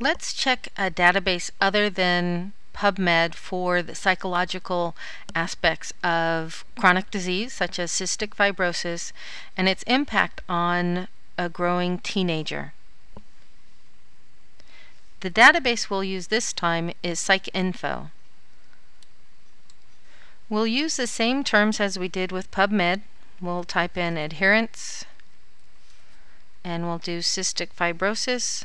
Let's check a database other than PubMed for the psychological aspects of chronic disease such as cystic fibrosis and its impact on a growing teenager. The database we'll use this time is PsycINFO. We'll use the same terms as we did with PubMed. We'll type in adherence and we'll do cystic fibrosis.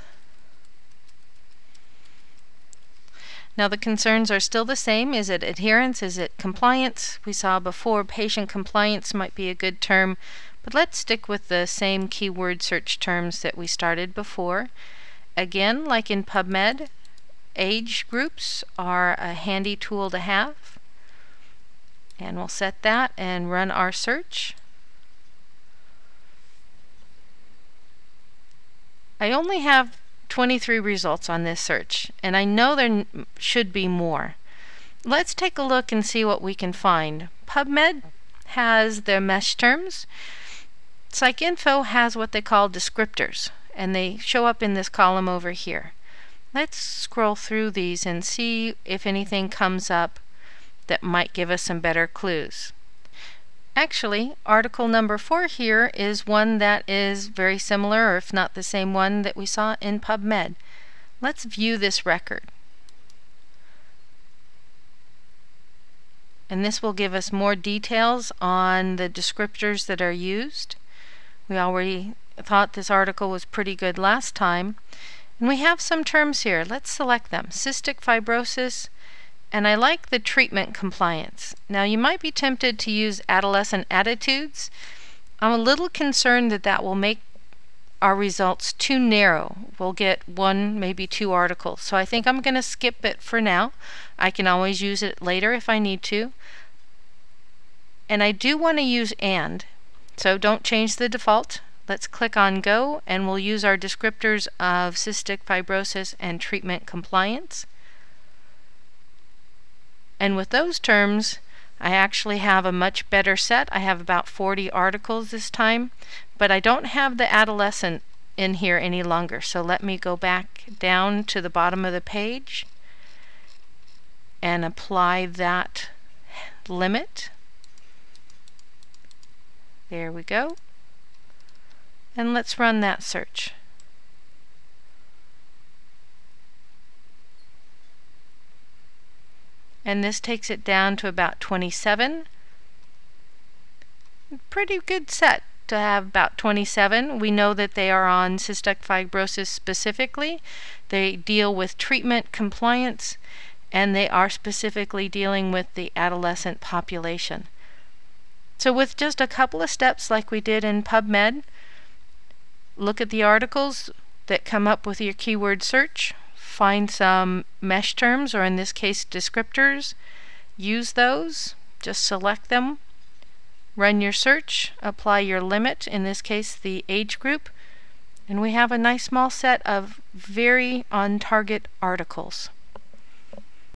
Now the concerns are still the same. Is it adherence? Is it compliance? We saw before patient compliance might be a good term, but let's stick with the same keyword search terms that we started before. Again, like in PubMed, age groups are a handy tool to have. And we'll set that and run our search. I only have 23 results on this search, and I know there should be more. Let's take a look and see what we can find. PubMed has their mesh terms. PsycINFO has what they call descriptors, and they show up in this column over here. Let's scroll through these and see if anything comes up that might give us some better clues. Actually, article number 4 here is one that is very similar, or if not the same one that we saw in PubMed. Let's view this record. And this will give us more details on the descriptors that are used. We already thought this article was pretty good last time. And we have some terms here. Let's select them. Cystic fibrosis. And I like the treatment compliance. Now you might be tempted to use adolescent attitudes. I'm a little concerned that that will make our results too narrow. We'll get 1, maybe 2 articles. So I think I'm going to skip it for now. I can always use it later if I need to. And I do want to use and. So don't change the default. Let's click on go and we'll use our descriptors of cystic fibrosis and treatment compliance. And with those terms, I actually have a much better set. I have about 40 articles this time, but I don't have the adolescent in here any longer. So let me go back down to the bottom of the page and apply that limit. There we go. And let's run that search. And this takes it down to about 27. Pretty good set to have about 27. We know that they are on cystic fibrosis specifically. They deal with treatment compliance, and they are specifically dealing with the adolescent population. So with just a couple of steps like we did in PubMed, look at the articles that come up with your keyword search. Find some mesh terms, or in this case descriptors, use those, just select them, run your search, apply your limit, in this case the age group, and we have a nice small set of very on target articles.